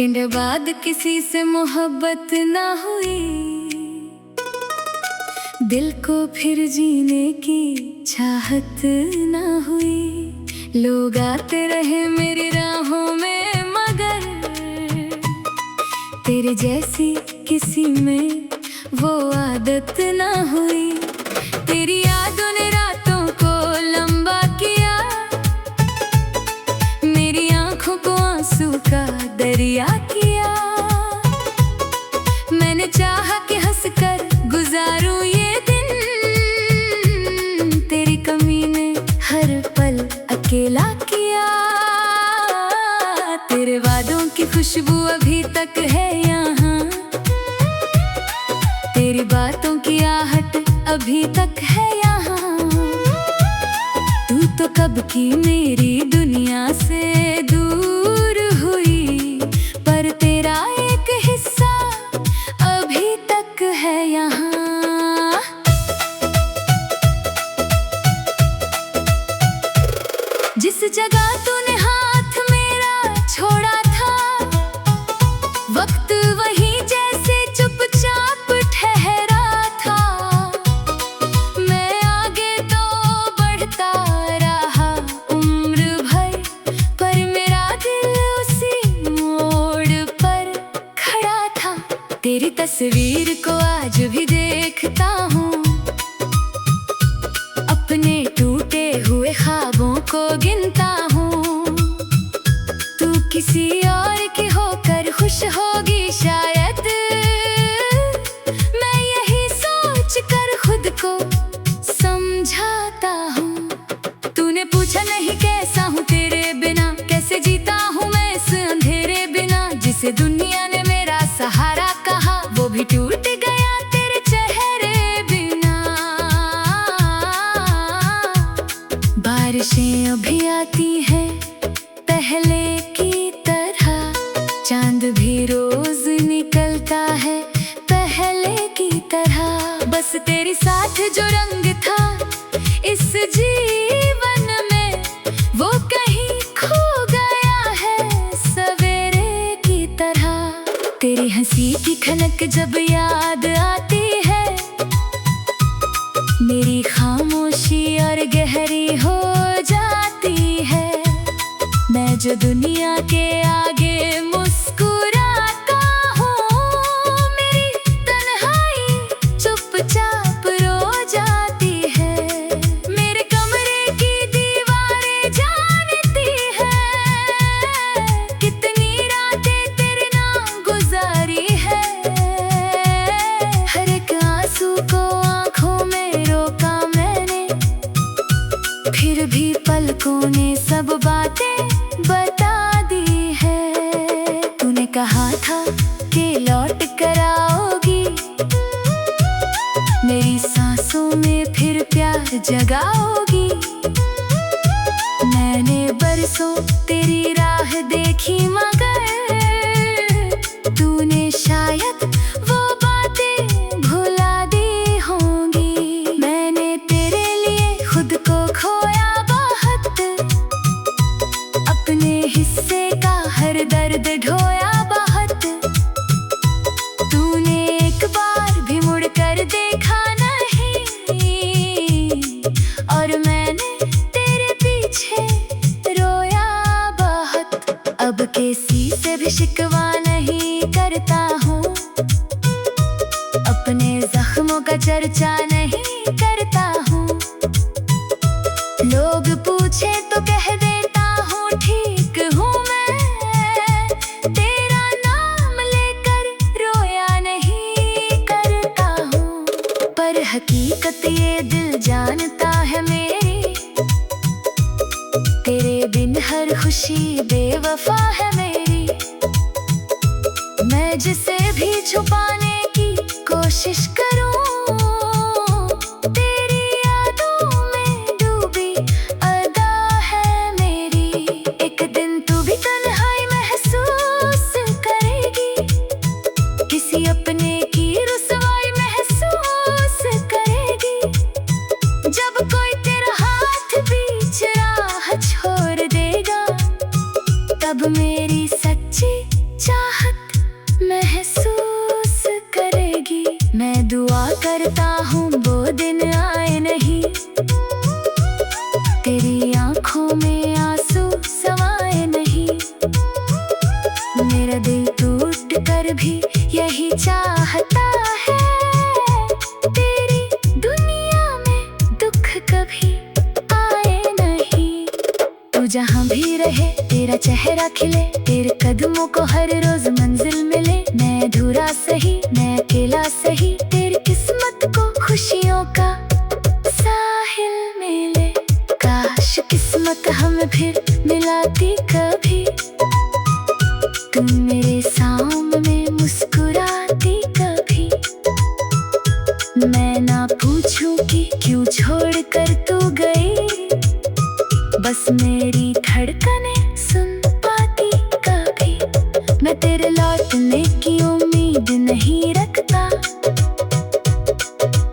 Second बाद किसी से मोहब्बत ना हुई, दिल को फिर जीने की चाहत ना हुई। लोग आते रहे मेरी राहों में मगर तेरे जैसी किसी में वो आदत ना हुई। तेरी यादों ने रातों को लंबा किया, मेरी आंखों को आंसू का दरिया किया। मैंने चाहा कि हंसकर गुजारूं ये दिन, तेरी कमी ने हर पल अकेला किया। तेरे वादों की खुशबू अभी तक है यहाँ, तेरी बातों की आहट अभी तक है यहाँ। तू तो कब की मेरी दुनिया से दूर हुई, पर तेरा एक हिस्सा अभी तक है यहाँ। जिस जगह तूने हाथ मेरा छोड़ा था, वक्त वहीं जैसे चुपचाप ठहरा था। मैं आगे तो बढ़ता रहा उम्र भर, पर मेरा दिल उसी मोड़ पर खड़ा था। तेरी तस्वीर को आज भी देखता हूँ, अपने टूटे हुए ख्वाबों को गिनता हूँ। तू किसी और की होकर खुश होगी शायद, मैं यही सोच कर खुद को समझाता हूँ। तूने पूछा नहीं कैसा हूँ तेरे बिना, कैसे जीता हूँ मैं इस अंधेरे बिना। जिसे दुनिया ने मेरा सहारा कहा, वो भी टूट गया तेरे चेहरे बिना। बारिशें अभी आती है पहले की तरह, चांद भी रोज निकलता है पहले की तरह। बस तेरे साथ जो रंग था इस जीवन में, वो कहीं खो गया है सवेरे की तरह। तेरी हंसी की खनक जब याद आती है, मेरी खामोशी और गहरी हो जाती है। मैं जो दुनिया के आगे मुस्कुराता हूँ, मेरी तन्हाई चुपचाप रो जाती है। मेरे कमरे की दीवारें जानती है, कितनी रातें तेरे नाम गुजारी है। हर एक आंसू को आंखों में रोका मैंने, फिर भी पलकों ने सब बातें बता दी है। तूने कहा था कि लौट कर आओगी, मेरी सांसों में फिर प्यार जगाओगी। मैंने बरसों तेरी राह देखी मगर तूने शायद वो बातें भुला दी होंगी। मैंने तेरे लिए खुद को खोया बहुत, अपने हिस्से का हर दर्द ढोया बहुत। तूने एक बार भी मुड़ कर देखा नहीं, और मैंने तेरे पीछे रोया बहुत। अब किसी से भी शिकवा नहीं करता हूँ, अपने जख्मों का चर्चा नहीं करता हूँ। लोग पूछे तो कह देता हूँ ठीक हूँ मैं, तेरा नाम लेकर रोया नहीं करता हूँ। पर हकीकत ये दिल जानता है मेरी, तेरे बिन हर खुशी बेवफा है मेरी। मैं जिसे भी छुपाने की कोशिश करूँ, तेरी यादों में डूबी अदा है मेरी। एक दिन तू भी तन्हाई महसूस करेगी, किसी अपने की रुसवाई महसूस करेगी। जब कोई तेरा हाथ बीच राह छोड़ देगा, तब मेरी सच्ची चाह जहाँ भी रहे तेरा चेहरा खिले, तेरे कदमों को हर रोज मंजिल मिले। मैं अधूरा सही, मैं अकेला सही, तेरी किस्मत को खुशियों का साहिल मिले। काश किस्मत हमें फिर मिलाती कभी, तुम मेरे सामने मुस्कुराती कभी। मैं ना पूछूं कि क्यों छोड़ कर तू गई, बस मेरी धड़कनें सुन पाती कभी। मैं तेरे लौटने की उम्मीद नहीं रखता,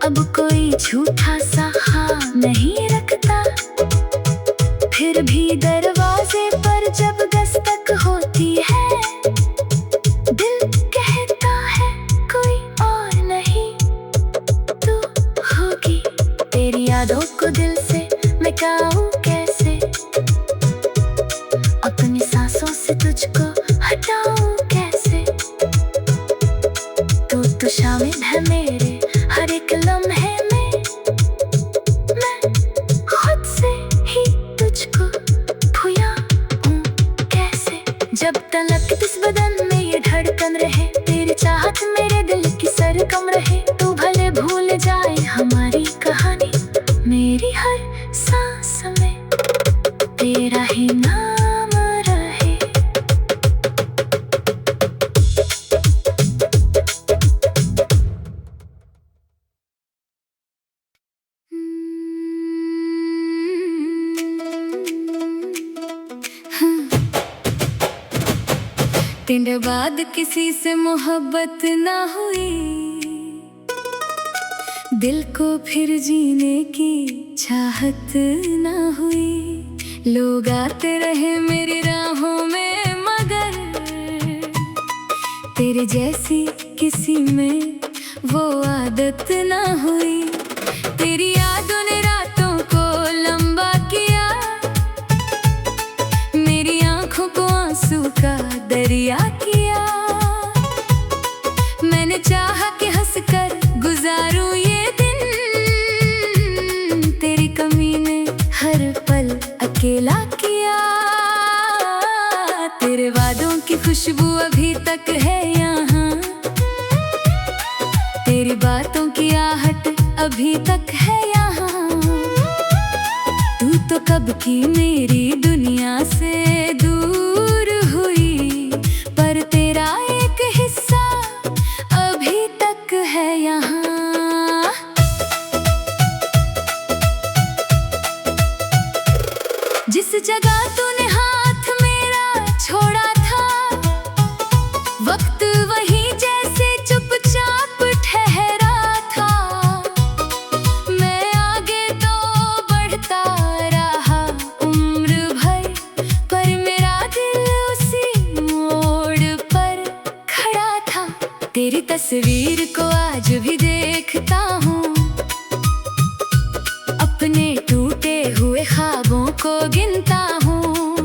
अब कोई झूठा सा हाँ नहीं रखता। फिर भी दरवाजे पर जब दस्तक होती है, दिल कहता है कोई और नहीं तू होगी। तेरी यादों को दिल से मिटाऊं कैसे, अपनी सांसों से तुझको हटाऊं कैसे। तू शामिल है मेरे हर एक लम्हे में, मैं खुद से ही तुझको भूलाऊं कैसे। जब तलक इस बदन में ये धड़कन रहे, तेरी चाहत मेरे दिल की सरगम रहे। तू भले भूल जाए हमारी कहानी, मेरी हर सांस में तेरा ही नाम रहे। तेरे बाद किसी से मोहब्बत ना हुई, दिल को फिर जीने की चाहत ना हुई। लोग आते रहे मेरी राहों में, मगर तेरे जैसी किसी में वो आदत ना हुई। तेरी यादों ने रातों को लंबा किया, मेरी आंखों को आंसू का दरिया किया। मैंने चाहा कि हंसकर गुजारूं ये दिन, तेरी कमी ने हर पल अकेला किया। तेरे वादों की खुशबू अभी तक है यहाँ, तेरी बातों की आहट अभी तक है यहाँ। तू तो कब की मेरी दुनिया से दूर हुई, पर तेरा एक हिस्सा अभी तक है यहाँ। जिस जगह तूने हाथ मेरा छोड़ा था, वक्त वहीं जैसे चुपचाप ठहरा था। मैं आगे तो बढ़ता रहा उम्र भर, पर मेरा दिल उसी मोड़ पर खड़ा था। तेरी तस्वीर को आज भी देखता हूँ, अपने टूटे हुए ख्वाबों को गिनता हूँ।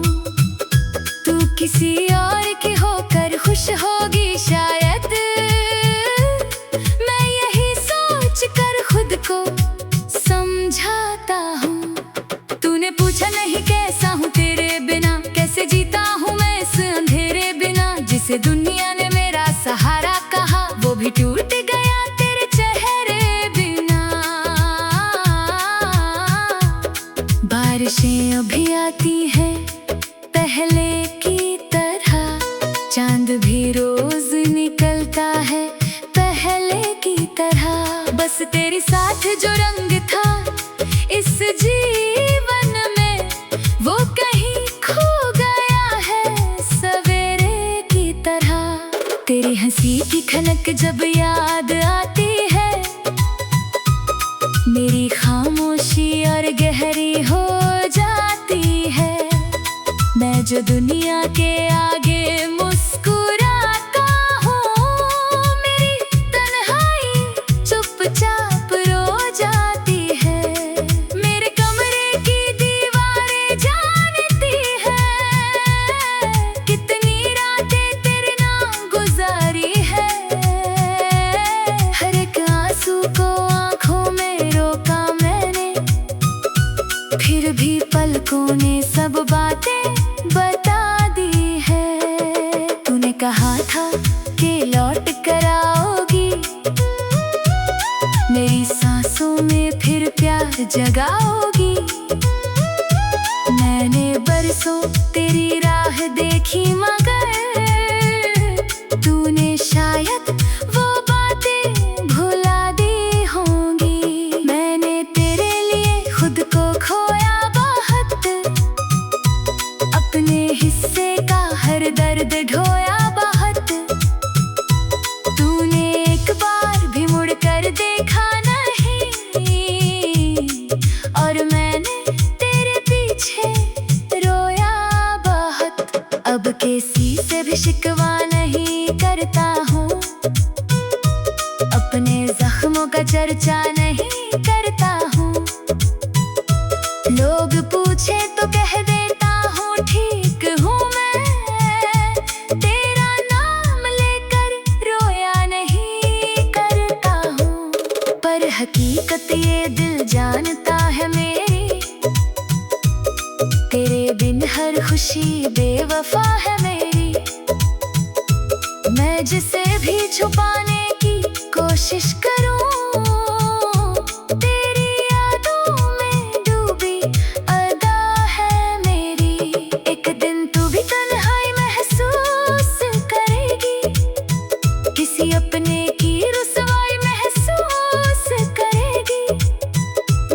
तू किसी और की होकर खुश होगी शायद, मैं यही सोच कर खुद को समझाता हूँ। तूने पूछा नहीं कैसा हूँ तेरे बिना, कैसे जीता हूँ मैं इस अंधेरे बिना। जिसे दुनिया ने मेरा सहारा कहा, वो भी टूट गया तेरे चेहरे बिना। बारिशें अभी आती है पहले की तरह, चांद भी रोज निकलता है पहले की तरह। बस तेरे साथ जो रंग था इस जीवन में, वो कहीं खो गया है सवेरे की तरह। तेरी हंसी की खनक जब याद आती है, मेरी खामोशी और गहरी हो जाती है। मैं जो दुनिया के आगे मुस्कुराता हूँ, मेरी तन्हाई चुपचाप रो जाती है। मेरे कमरे की दीवारें जानती है, कितनी रातें तेरे नाम गुजारी है। हर एक आंसू को आंखों में रोका मैंने, फिर भी पलकों ने सब बातें रात जगाओगी। मैंने बरसों तेरी राह देखी मगर तूने शायद वो बातें भुला दी होंगी। मैंने तेरे लिए खुद को खोया बहुत, अपने हिस्से का हर दर्द ढोया बहुत। तूने एक बार भी मुड़ कर देखा नहीं और मैंने तेरे पीछे रोया बहुत। अब किसी से भी शिकवा नहीं करता हूँ, अपने जख्मों का चर्चा नहीं करता हूँ। लोग पूछे तो कह देता हूँ ठीक हूँ मैं, तेरा नाम लेकर रोया नहीं करता हूँ। पर हकीकत ये दिल जानता है मेरी, तेरे बिन हर खुशी बेवफा है मेरी। मैं जिसे भी छुपाने की कोशिश करूं, तेरी यादों में डूबी अदा है मेरी। एक दिन तू भी तन्हाई महसूस करेगी, किसी अपने की रुसवाई महसूस करेगी।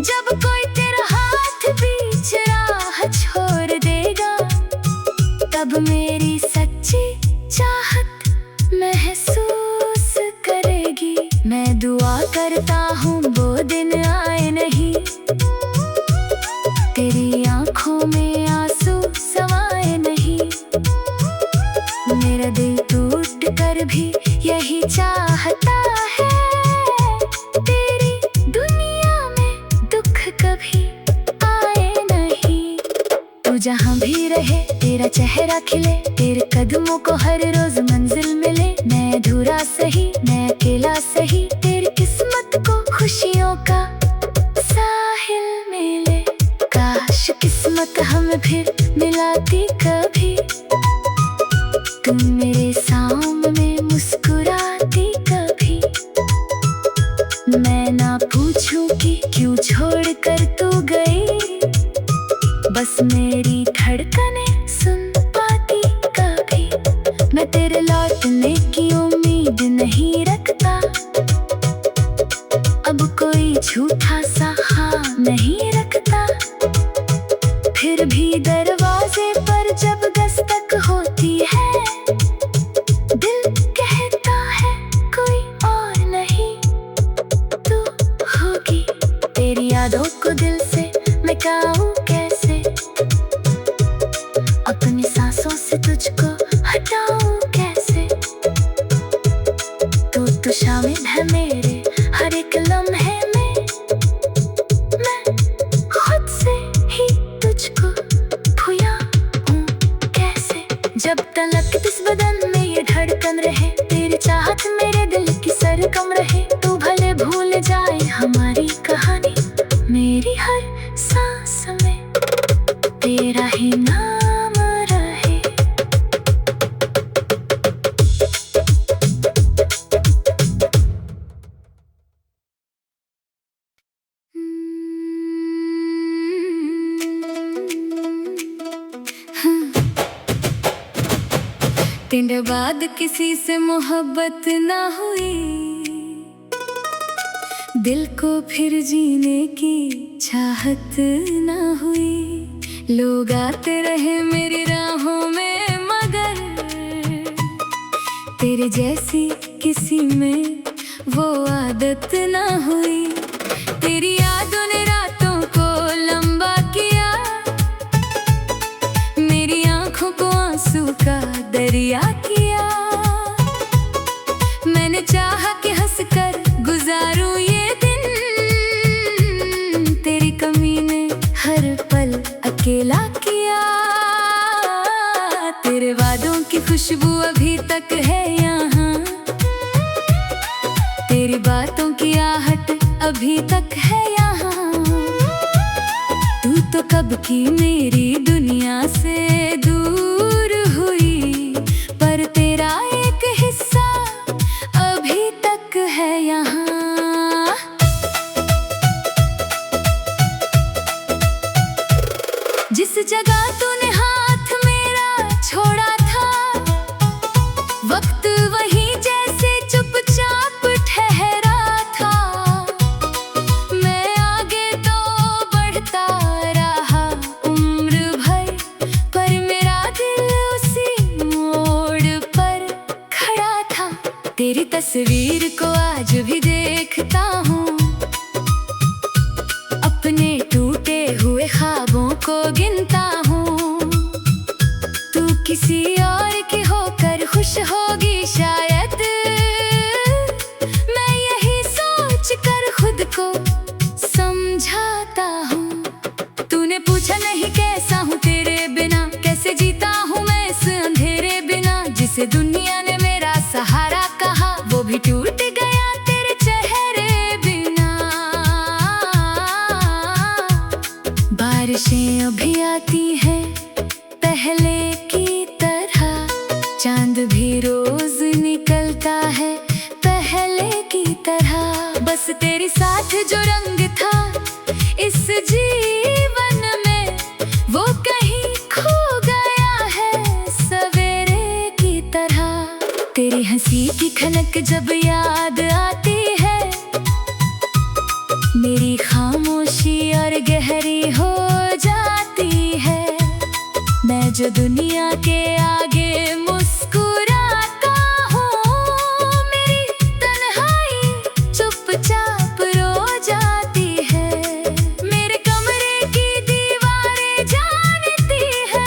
जब कोई तेरा हाथ बीच राह छोड़ देगा, तब मेरी सच्ची चाहत महसूस करेगी। मैं दुआ करता हूँ वो दिन आए नहीं, तेरी आंखों में आंसू समाए नहीं। मेरा दिल टूट कर भी यही चाहता है, तेरी दुनिया में दुख कभी आए नहीं। तू जहाँ भी रहे तेरा चेहरा खिले, तेरे कदमों को हर रोज मंजिल मिले। मैं अधूरा सही मैं अकेला सही, तेरी किस्मत को खुशियों का साहिल मिले। काश किस्मत हमें फिर मिलाती कभी, तुम मेरे सामने मुस्कुराती कभी। मैं ना पूछूं कि क्यों छोड़ कर तू गई, बस मेरी धड़कनें सुन पाती कभी। मैं तेरे लौटने की उम्मीद नहीं रखता, अब कोई झूठा सा हाँ नहीं रखता। फिर भी दरवाजे पर जब दस्तक होती है, दिल कहता है कोई और नहीं तू होगी। तेरी यादों को दिल से मिटाऊं कैसे, अपनी सांसों से तुझको हटाऊं कैसे। तू शामिल है मेरे हर एक लम्हे में, मैं खुद से ही तुझको भूला हूँ कैसे। जब तलक इस बदन में ये धड़कन रहे, तेरी चाहत मेरे दिल की सरगम रहे। तू भले भूल जाए हमारी कहानी, मेरी हर सांस में तेरा ही नाम रहे। तेरे बाद किसी से मोहब्बत ना हुई, दिल को फिर जीने की चाहत ना हुई। लोग आते रहे मेरी राहों में मगर तेरे जैसी किसी में वो आदत ना हुई। तेरी यादों ने रातों को लंबा किया, मेरी आंखों को आंसू का दरिया किया। मैंने चाहा कि हंसकर गुजारूं ये दिन, तेरी कमी ने हर पल अकेला किया। तेरे वादों की खुशबू अभी तक है यहाँ, तेरी बातों की आहट अभी तक है यहाँ। तू तो कब की मेरी दुनिया से दूर हुई, पर तेरा एक हिस्सा अभी तक है यहाँ। जगह तूने हाथ मेरा छोड़ा था, वक्त वही जैसे चुपचाप ठहरा था। मैं आगे तो बढ़ता रहा उम्र भर, पर मेरा दिल उसी मोड़ पर खड़ा था। तेरी तस्वीर को आज भी देखता हूँ, अपने टूटे हुए ख्वाबों को गिनता हूँ। तू किसी और की होकर खुश होगी शायद, मैं यही सोच कर खुद को समझाता हूँ। तूने पूछा नहीं कैसा हूँ तेरे बिना, कैसे जीता हूँ मैं इस अंधेरे बिना। जिसे दुनिया ने मेरा सहारा कहा, वो भी टूट गया तेरे चेहरे बिना। बारिशें अभी आती हैं पहले की तरह, चांद भी रोज निकलता है पहले की तरह। बस तेरे साथ जो रंग था इस जीवन में, वो कहीं खो गया है सवेरे की तरह। तेरी हंसी की खनक जब याद आती है, मेरी खामोशी और गहरी हो जाती है। मैं जो दुनिया के आगे मुस्कुराता हूँ, मेरी तन्हाई चुपचाप रो जाती है। मेरे कमरे की दीवारें जानती है,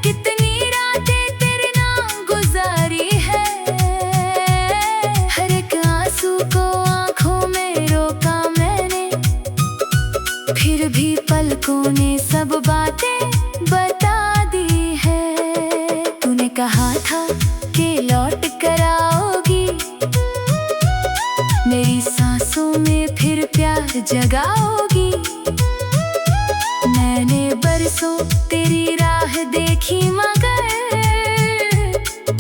कितनी रातें तेरे नाम गुजारी है। हर एक आंसू को आंखों में रोका मैंने, फिर भी पलकों ने सब बातें बता दी है। तूने कहा था कि लौट कर आओगी, मेरी सांसों में फिर प्यार जगाओगी। मैंने बरसों तेरी राह देखी, मगर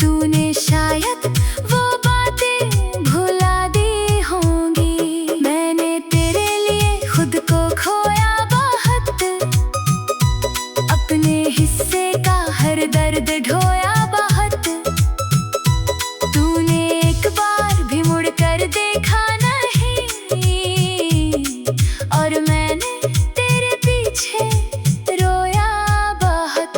तूने शायद वो बातें भुला दी होंगी। मैंने तेरे लिए खुद को खोया बहुत, अपने हिस्से का हर दर्द ढोया बहुत। तूने एक बार भी मुड़ कर देखा नहीं, और मैंने तेरे पीछे रोया बहुत।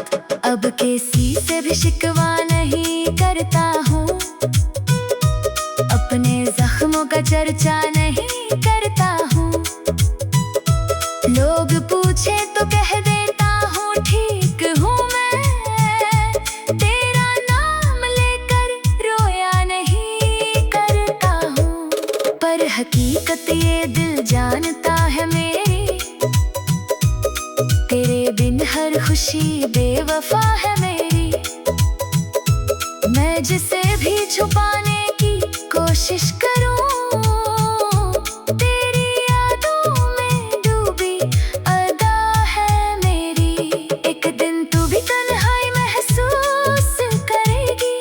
अब किसी से भी शिकवा नहीं करता हूँ, अपने जख्मों का चर्चा नहीं करता हूँ। लोग पूछे तो कह देता हूँ ठीक हूँ मैं, तेरा नाम लेकर रोया नहीं करता हूँ। पर हकीकत ये दिल जानता है मेरी, तेरे बिन हर खुशी बेवफा है मेरी। मैं जिसे भी छुपाने की कोशिश करूँ, तेरी यादों में डूबी अदा है मेरी। एक दिन तू भी तन्हाई महसूस करेगी,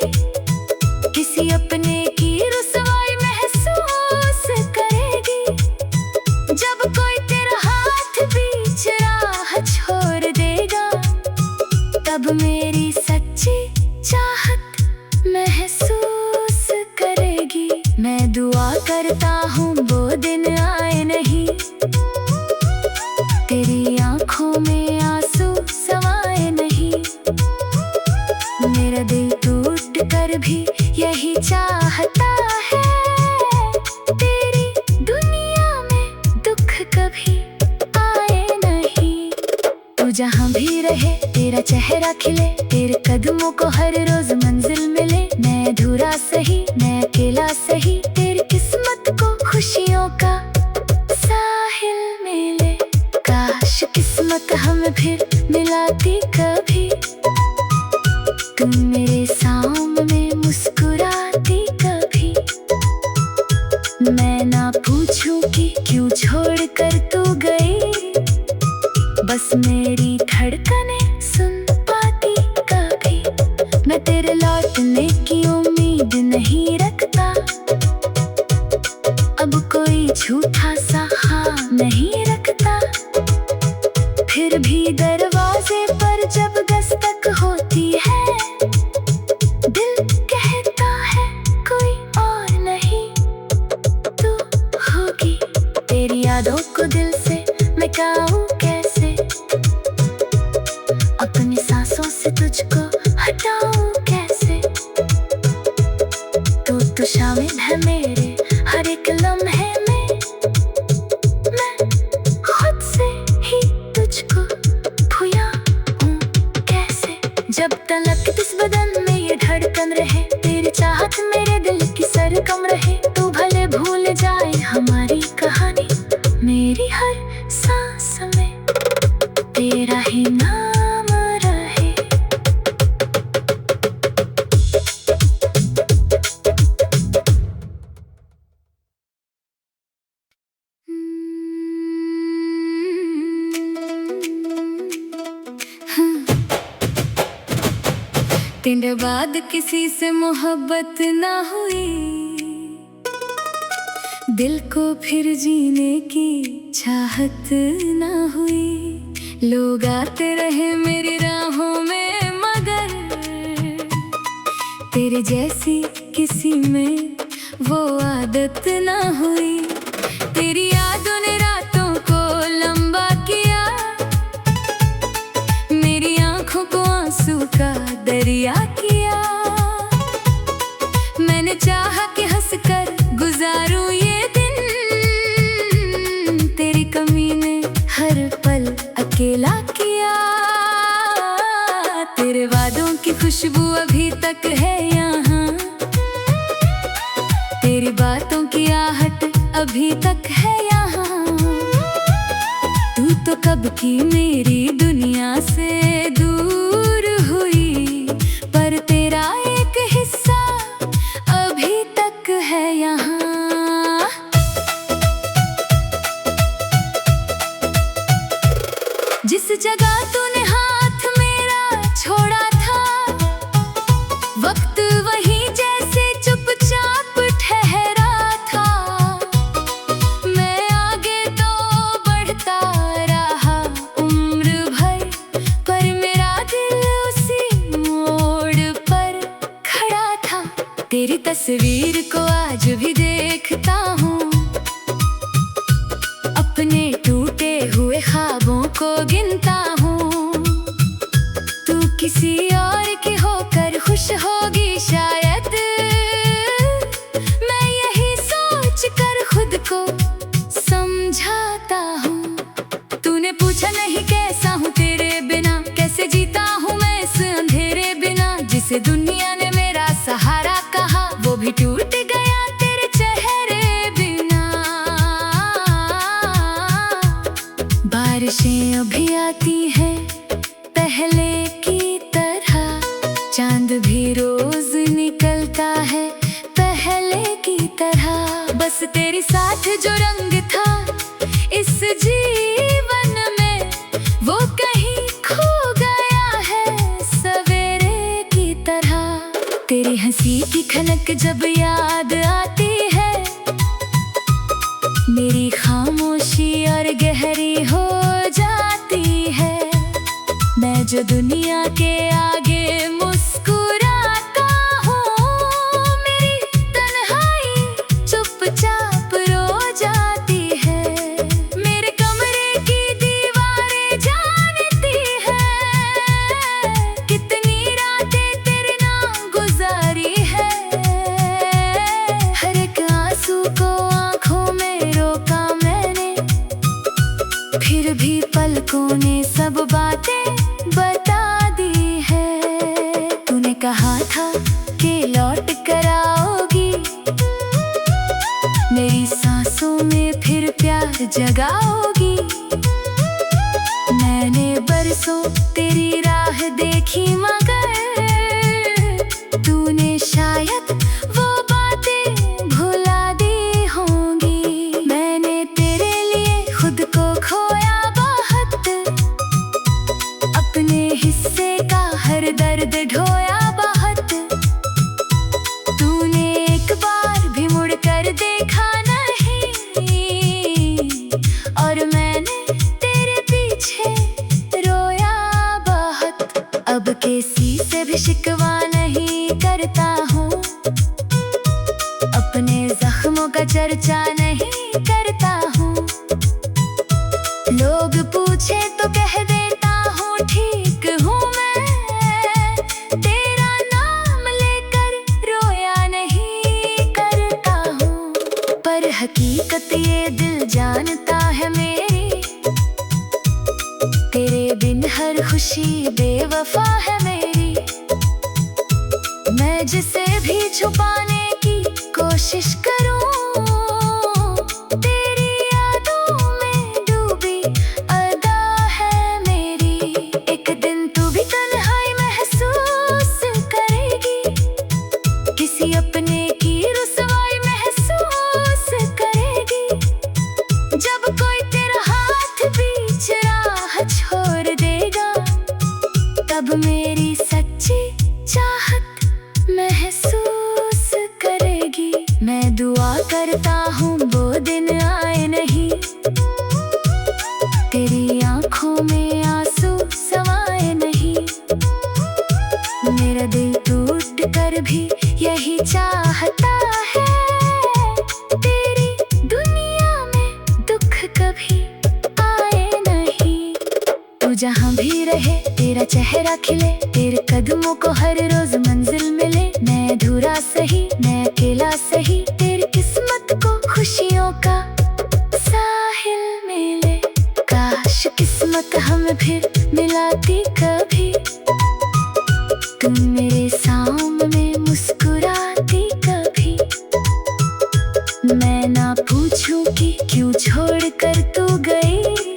किसी अपने की रुसवाई महसूस करेगी। जब कोई तेरा हाथ बीच राह छोड़ देगा, तब मेरी सच्ची चाहत महसूस करेगी। मैं दुआ करता हूँ वो दिन आए नहीं, तेरी आंखों में आंसू समाए नहीं। मेरा दिल टूट कर भी यही चाहता है, तेरी दुनिया में दुख कभी आए नहीं। तू जहाँ भी रहे तेरा चेहरा खिले, तेरे कदमों को हर रोज मंजिल मिले। मैं अधूरा सही, मैं अकेला सही, तेरी किस्मत को खुशियों का साहिल मिले। काश किस्मत हमें फिर मिलाती कभी, तुम मेरे सामने मुस्कुराती कभी। मैं ना पूछूं कि क्यों छोड़ कर तू गई, बस मेरी धड़कनें सुन पाती कभी। मैं तेरे लौटने की उम्मीद नहीं रखता, अब कोई झूठा सा हाँ नहीं रखता। फिर भी दर मिटाऊं कैसे, अपनी सांसों से तुझको हटाऊं कैसे। तू तो शामिल है मेरे हर एक लम्हे में, मैं खुद से ही तुझको भूया हूँ कैसे। जब तलक इस बदन में ये धड़कन रहे, तेरी चाहत मेरे दिल की सरगम रहे। तू भले भूल जाए हमारी कहानी, मेरी हर सांस में तेरा ही नाम रहे। तेरे बाद किसी से मोहब्बत ना हुई, दिल को फिर जीने की चाहत ना हुई। लोग आते रहे मेरी राहों में मगर तेरे जैसी किसी में वो आदत ना हुई। तेरी यादों ने रातों को लंबा किया, मेरी आंखों को आंसू का दरिया किया। मैंने चाहा कि हंसकर गुजारूं ये दिन, तेरी कमी ने हर पल अकेला किया। तेरे वादों की खुशबू अभी तक है यहाँ, तेरी बातों की आहट अभी तक है यहाँ। तू तो कब की मेरी दुनिया से दूर हुई, पर तेरा एक हिस्सा अभी तक है यहाँ। जिस जगह तूने हाथ मेरा छोड़ा था, वक्त वहीं जैसे चुपचाप ठहरा था। मैं आगे तो बढ़ता रहा उम्र भर, पर मेरा दिल उसी मोड़ पर खड़ा था। तेरी तस्वीर को आज भी देखता हूँ, अपने टूटे हुए ख्वाबों को गिनता हूँ। तू किसी और की होकर खुश होगी शायद, मैं यही सोच कर खुद को समझाता हूँ। तूने पूछा नहीं कैसा हूँ तेरे बिना, कैसे जीता हूँ मैं इस अंधेरे बिना। जिसे दुनिया ने मेरा सहारा कहा, वो भी टूट गया तेरे चेहरे बिना। बारिशें अभी आती है पहले की तरह, चांद भी रोज निकलता है पहले की तरह। बस तेरे साथ जो रंग था इस जीवन में, वो कहीं खो गया है सवेरे की तरह। तेरी हंसी की खनक जब याद आती है, मेरी खामोशी और गहरी हो जाती है। मैं जो दुनिया के आगे मुस्कुराता हूँ, मेरी तन्हाई चुपचाप रो जाती है। मेरे कमरे की दीवारें जानती है, कितनी रातें तेरे नाम गुजारी है। हर एक आंसू को आंखों में रोका मैंने, फिर भी पलकों ने सब बातें बता दी है। तूने कहा था कि लौट कर आओगी, मेरी सांसों में फिर प्यार जगाओगी। मैंने बरसों तेरी राह देखी, मगर तूने शायद वो बातें भुला दी होंगी। मैंने तेरे लिए खुद को खोया बहुत, अपने हिस्से का हर दर्द ढोया बहुत। तूने एक बार भी मुड़ कर देखा नहीं, और मैंने तेरे पीछे रोया बहुत। अब किसी से भी शिकवा नहीं करता हूँ, अपने जख्मों का चर्चा नहीं करता हूँ। लोग खुशी बेवफा है मेरी। मैं जिसे भी छुपाने की कोशिश करूं, तेरी यादों में डूबी अदा है मेरी। एक दिन तू भी तन्हाई महसूस करेगी, किसी अपने की रुसवाई महसूस करेगी। जब कोई तेरा हाथ बीच राह छोड़ देगा, तब मेरी सच्ची चाहत महसूस करेगी। मैं दुआ करता हूँ वो दिन आए नहीं, तेरी आंखों में आंसू समाए नहीं। मेरा दिल टूट कर भी यही चाहता है, तेरी दुनिया में दुख कभी आए नहीं। तू जहाँ भी रहे तेरा चेहरा खिले, तेरे कदमों को हर रोज मंजिल मिले। मैं अधूरा सही, मैं अकेला सही, तेरी किस्मत को खुशियों का साहिल मिले। काश किस्मत हमें फिर मिलाती कभी, तुम मेरे सामने मुस्कुराती कभी। मैं ना पूछूं कि क्यों छोड़ कर तू गई,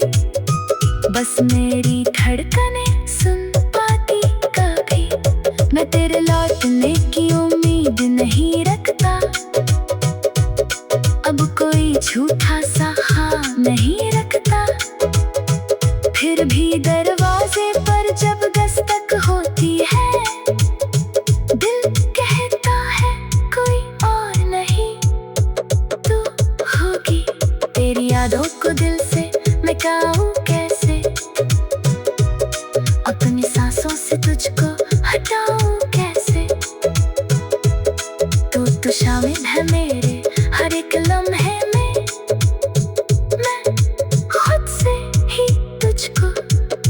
बस मेरी धड़कने सुन पाती कभी। मैं तेरे लौटने की उम्मीद नहीं रखता, अब कोई झूठा सा हाँ नहीं रखता। फिर भी दरवाजे पर जब दस्तक होती है, दिल कहता है कोई और नहीं तू होगी। तेरी यादों को दिल से मिटाऊं कैसे, अपनी सांसों से तुझको हटाऊं कैसे। तू शामिल है मेरे हर एक लम्हे में, मैं खुद से ही तुझको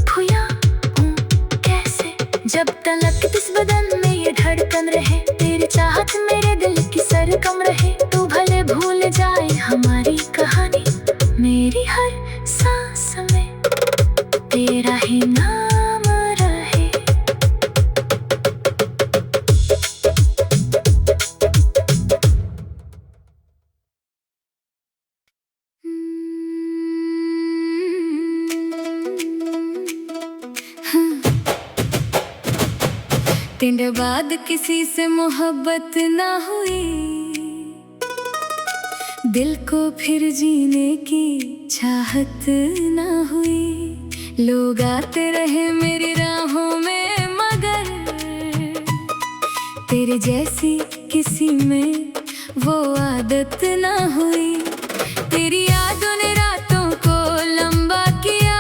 भुलाऊं कैसे। जब तलक इस बदन में ये धड़कन रहे, तेरी चाहत मेरे दिल की सरगम रहे। तू भले भूल जाए हमारी कहानी, मेरी हर सांस में तेरा ही नाम रहे। तेरे बाद किसी से मोहब्बत ना हुई, दिल को फिर जीने की चाहत ना हुई। लोग आते रहे मेरी राहों में, मगर तेरे जैसी किसी में वो आदत ना हुई। तेरी यादों ने रातों को लंबा किया,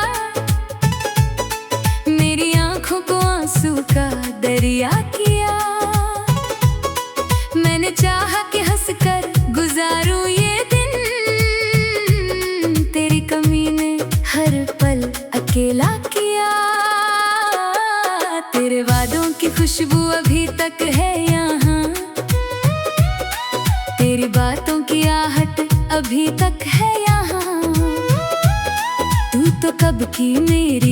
मेरी आंखों को आंसू का दरिया किया। मैंने चाहा कि हंसकर गुजारूं ये दिन, तेरी कमी ने हर पल अकेला किया। तेरे वादों की खुशबू अभी तक है यहाँ, तेरी बातों की आहट अभी तक है यहाँ। तू तो कब की मेरी